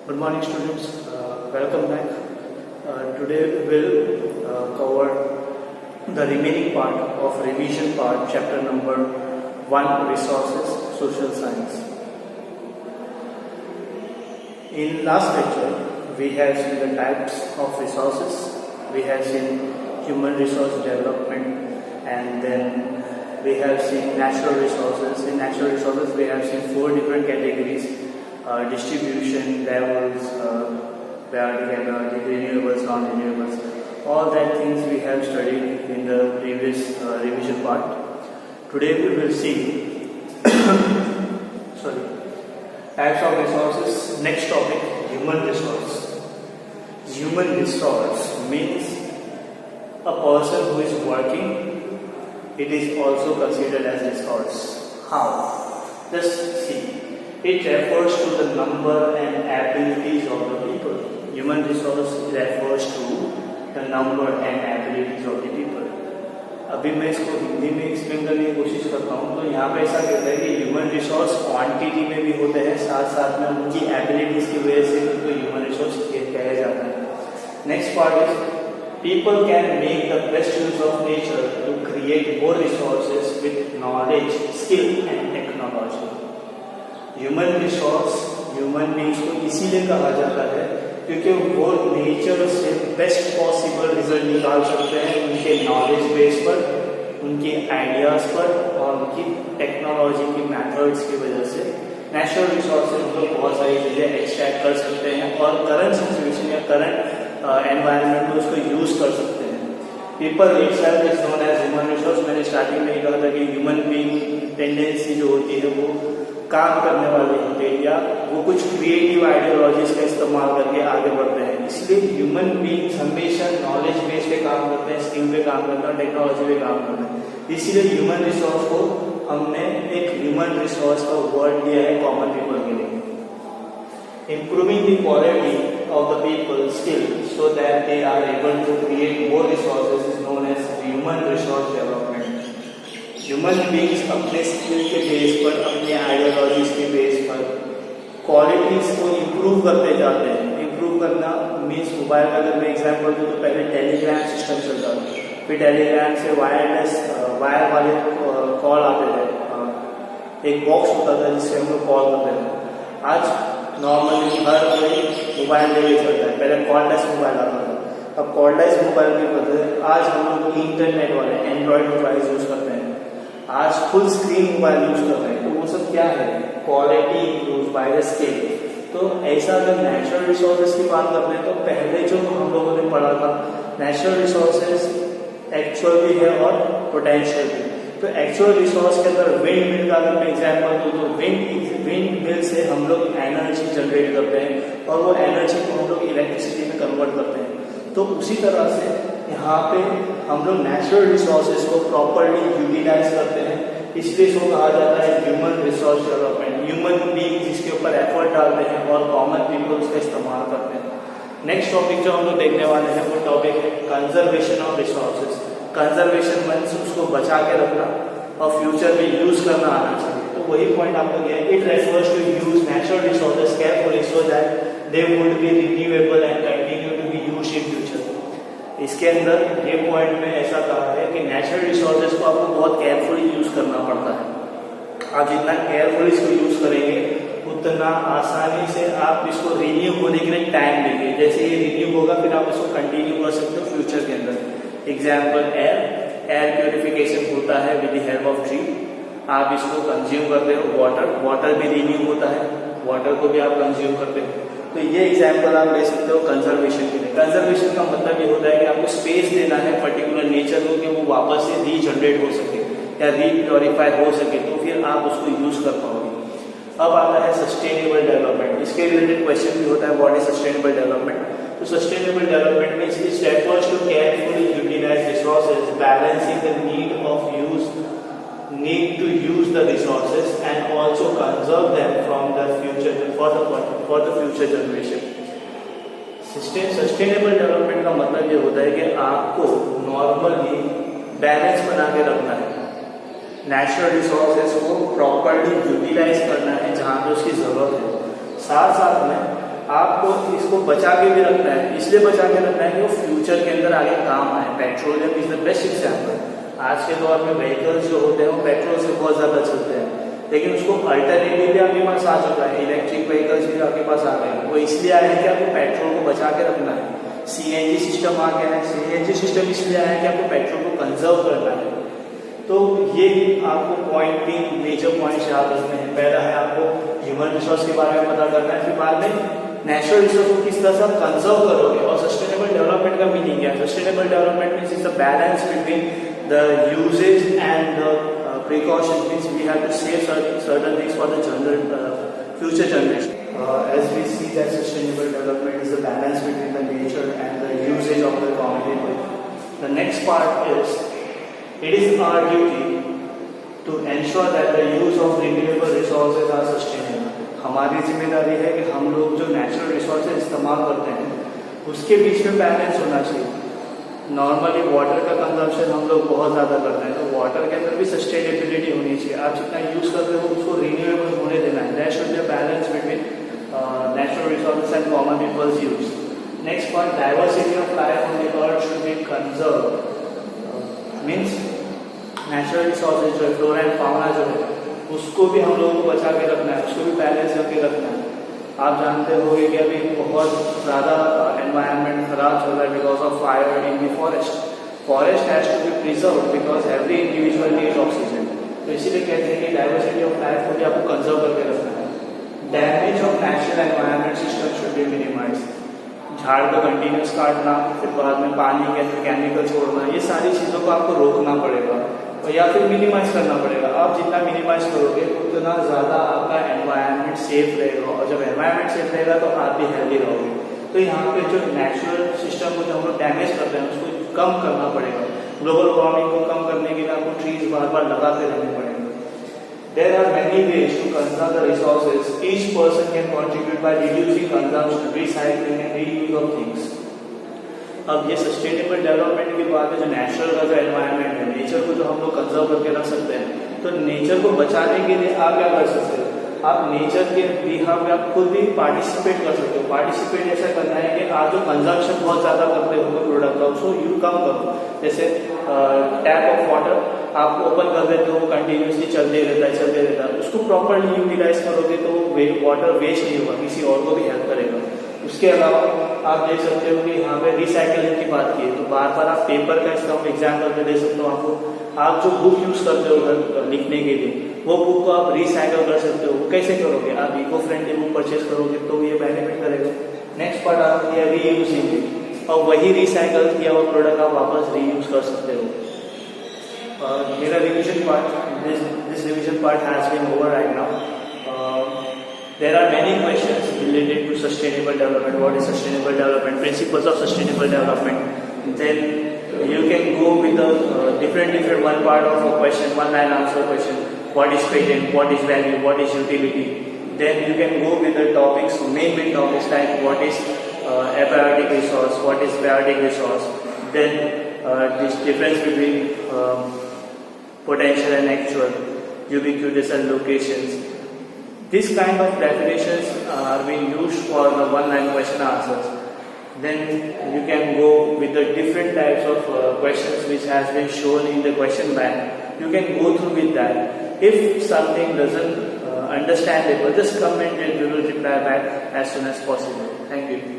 Good morning, students. Welcome back. Today we will cover the remaining part of revision part, chapter number 1, Resources, Social Science. In last lecture, we have seen the types of resources. We have seen human resource development, and then we have seen natural resources. In natural resources, we have seen 4 different categories: distribution, levels, renewables, non-renewables. All that things we have studied in the previous revision part. Today we will see types of resources. Next topic, human resource. Human resource means a person who is working. It is also considered as resource. How? Just see. It refers to the number and abilities of the people. Human resource refers to the number and abilities of the people. अभी मैं इसको हिंदी में explain करने की कोशिश करता हूँ. तो यहाँ पे ऐसा कहता है कि ह्यूमन रिसोर्स क्वांटिटी में भी होते हैं, साथ साथ में उनकी एबिलिटीज की वजह से उनको ह्यूमन रिसोर्स कहा जाता है. Next part is people can make the best use of nature to create more resources with knowledge, skill and technology. Human resource human beings को इसीलिए कहा जाता है क्योंकि वो नेचर से बेस्ट पॉसिबल रिजल्ट निकाल सकते हैं उनके नॉलेज बेस पर, उनके आइडियाज पर और उनकी टेक्नोलॉजी की मेथड्स की वजह से. नेचुरल रिसोर्स से हम लोग बहुत सारी चीज़ें एक्सट्रैक्ट कर सकते हैं और करंट सिचुएशन या करंट एनवायरनमेंट में उसको यूज कर सकते हैं. People itself is known as human resource. मैंने स्टार्टिंग में ही कहा था कि ह्यूमन बीइंग टेंडेंसी जो होती है वो काम करने वाले होते हैं या वो कुछ क्रिएटिव आइडियोलॉजीज का इस्तेमाल करके आगे बढ़ते हैं. इसलिए ह्यूमन बीइंग्स हमेशा नॉलेज बेस पे काम करते हैं, स्किल पे काम करते हैं, टेक्नोलॉजी पे काम करते हैं. इसीलिए ह्यूमन रिसोर्स को हमने एक ह्यूमन रिसोर्स का वर्ड दिया है कॉमन पीपल के लिए. Improving the quality of the people's skill so that they are able to create more resources is known as human resource development. Human beings अपने skill के बेस पर, अपने ideologies के बेस पर क्वालिटीज को improve करते जाते हैं. इम्प्रूव करना मीन्स मोबाइल का अगर मैं एग्जाम्पल दूँ तो पहले टेलीग्राम सिस्टम चलता था, फिर टेलीग्राम से वायरलेस वायर वाले कॉल आते थे, एक बॉक्स होता था जिससे हम लोग कॉल करते थे. आज नॉर्मली हर कोई मोबाइल ले चलता है. पहले कॉर्डलेस मोबाइल आता था, अब कॉर्डलेस मोबाइल भी करते हैं. आज हम लोग इंटरनेट वाले एंड्रॉइड मोबाइल यूज करते हैं. आज फुल स्क्रीन मोबाइल यूज कर रहे हैं. तो वो सब क्या है? Quality improve by the scale. तो ऐसा अगर नेचुरल रिसोर्सेज की बात करते हैं तो पहले जो हम लोगों ने पढ़ा था नेचुरल रिसोर्सेज एक्चुअल भी है और पोटेंशियल भी. तो एक्चुअल रिसोर्स के अंदर विंड मिल का अगर मैं एग्जाम्पल दूँ तो विंड मिल से हम लोग एनर्जी जनरेट करते हैं और वो एनर्जी को हम लोग इलेक्ट्रिसिटी में कन्वर्ट करते हैं. तो उसी तरह से यहाँ पे हम लोग नेचुरल रिसोर्सेज को प्रॉपरली यूटिलाइज करते हैं. इसलिए इसको कहा जाता है human resource development. Human being जिसके ऊपर एफर्ट डालते हैं और कॉमन पीपल उसका इस्तेमाल करते हैं. नेक्स्ट टॉपिक जो हम लोग देखने वाले हैं वो टॉपिक है conservation of resources. Conservation means उसको बचा के रखना और फ्यूचर में यूज करना आना चाहिए. तो वही पॉइंट आपको दिया है. It refers to use natural resources carefully so that they would be renewable and continue to be used in future. इसके अंदर ये पॉइंट में ऐसा कहा है कि नेचुरल रिसोर्सेज को आपको बहुत केयरफुली यूज करना पड़ता है. आप जितना केयरफुली इसको यूज करेंगे उतना आसानी से आप इसको रिन्यू होने के लिए टाइम देंगे. जैसे ये रिन्यू होगा फिर आप इसको कंटिन्यू कर सकते हो फ्यूचर के अंदर. एग्जाम्पल एयर प्योरिफिकेशन होता है with the help of tree. आप इसको कंज्यूम करते हो. वाटर भी रिन्यू होता है, वाटर को भी आप कंज्यूम करते हो. तो ये एग्जाम्पल आप ले सकते हो कंजर्वेशन के लिए. कंजर्वेशन का मतलब ये होता है कि आपको स्पेस देना है पर्टिकुलर नेचर को कि वो वापस से रीजनरेट हो सके या रीप्योरीफाई हो सके, तो फिर आप उसको यूज कर पाओगे. अब आता है सस्टेनेबल डेवलपमेंट. इसके रिलेटेड क्वेश्चन भी होता है व्हाट इज सस्टेनेबल डेवलपमेंट. तो sustainable development means it refers to carefully utilise resources balancing the need to use the resources and also conserve them from the future for the future generation. Sustainable development का मतलब ये होता है कि आपको normally balance बना के रखना है. नेचुरल रिसोर्सेज को प्रॉपर्ली यूटिलाइज करना है जहाँ पे उसकी जरूरत है. साथ साथ में आपको बचा के भी रखना है, इसलिए बचा के रखना है कि वो फ्यूचर के अंदर आगे काम आए। Petroleum is the best example. आज के दौर में व्हीकल्स जो होते हैं वो पेट्रोल से बहुत ज़्यादा चलते हैं, लेकिन उसको अल्टरनेटिव भी आपके पास आ चुका है, इलेक्ट्रिक व्हीकल्स भी आपके पास आ गए हैं। वो इसलिए आए हैं कि आपको पेट्रोल को बचा के रखना है। CNG सिस्टम आ गया है। CNG सिस्टम इसलिए आया है कि आपको पेट्रोल को कंजर्व करना है। तो ये आपको पॉइंट 3 मेजर पॉइंट्स याद रखने हैं। पहला है आपको ह्यूमन रिसोर्स के बारे में पता करना है, फिर बाद में नेचुरल रिसोर्स को किस तरह से आप कंजर्व करोगे। और सस्टेनेबल डेवलपमेंट का मीनिंग क्या है? Sustainable development means is the balance between the uses and the precaution, means we have to save certain things for the future generation. As we see that sustainable development is the balance between the nature and the usage of the community. The next part is, it is our duty to ensure that the use of renewable resources are sustainable. हमारी जिम्मेदारी है कि हम लोग जो natural resources इस्तेमाल करते हैं उसके बीच में बैलेंस होना चाहिए। नॉर्मली वाटर का कंजम्पशन हम लोग बहुत ज़्यादा करते हैं, तो वाटर के अंदर भी सस्टेनेबिलिटी होनी चाहिए। आप जितना यूज़ कर रहे हो उसको रिन्यूएबल होने देना है। There should be a balance between natural resources and common people's use. Next point, diversity of life on the earth should be conserve. Means natural resources जो है, फ्लोरा एंड फाउना जो है, उसको भी हम लोगों को बचा के रखना है, उसको भी बैलेंस करके रखना है। आप जानते होंगे कि अभी बहुत ज़्यादा एनवायरनमेंट खराब चल रहा है because of fire in the forest. Forest has to be preserve because every individual needs oxygen. तो इसीलिए कहते हैं कि डाइवर्सिटी ऑफ लाइफ को भी आपको कंजर्व करके रखना है। Damage of natural environment system should be minimise. झाड़ को कंटिन्यूस काटना, फिर बाद में पानी के अंदर केमिकल छोड़ना, ये सारी चीज़ों को आपको रोकना पड़ेगा या फिर मिनिमाइज करना पड़ेगा। आप जितना मिनिमाइज करोगे उतना ज़्यादा आपका एनवायरनमेंट सेफ रहेगा, और जब एनवायरनमेंट सेफ रहेगा तो आप भी हेल्दी रहोगे। तो यहाँ पे जो नेचुरल सिस्टम को जो हम लोग डैमेज करते हैं उसको कम करना पड़ेगा। ग्लोबल वार्मिंग को कम करने के लिए आपको ट्रीज बार बार लगाते रहने पड़ेंगे। There are many ways to conserve the resources. Each person can contribute by reducing consumption, recycling and reuse of things. अब ये सस्टेनेबल डेवलपमेंट की बात है, जो नेचुरल का जो एनवायरनमेंट है, नेचर को जो हम लोग कंजर्व करके रख सकते हैं, तो नेचर को बचाने के लिए आप क्या कर सकते हो? आप नेचर के बिहाफ में आप खुद भी पार्टिसिपेट कर सकते हो। पार्टिसिपेट ऐसा करना है कि आप जो कंजम्पशन बहुत ज़्यादा करते हो प्रोडक्ट का, उसको यू कम करो। जैसे टैप ऑफ वाटर आप ओपन कर देते हो, कंटिन्यूसली चलते रहता है, उसको प्रॉपरली यूटिलाइज करोगे तो वाटर वेस्ट नहीं होगा, किसी और को भी हेल्प करेगा। उसके अलावा आप देख सकते हो कि यहाँ पे रिसाइकलिंग की बात की है, तो बार बार आप पेपर का इस्तेमाल एग्जाम्पल पे दे सकते हो आपको। आप जो बुक यूज करते हो लिखने के लिए, वो बुक को आप रिसाइकल कर सकते हो। वो कैसे करोगे? आप इको फ्रेंडली बुक परचेज करोगे तो ये बेनिफिट करेगा। नेक्स्ट पार्ट आप किया रीयूजिंग, और वही रिसाइकल किया हुआ प्रोडक्ट आप वापस रीयूज कर सकते हो। मेरा revision part, this revision part has been over right now. There are many questions related to sustainable development. What is sustainable development? Principles of sustainable development. Then you can go with the different one part of a question, one line answer question. What is patent? What is value? What is utility? Then you can go with the topics, main topics like what is abiotic resource, what is biotic resource. Then this difference between potential and actual, ubiquitous and locations. This kind of definitions are being used for the one-line question answers. Then you can go with the different types of questions which has been shown in the question bank. You can go through with that. If something doesn't understandable, just comment and we will reply back as soon as possible. Thank you.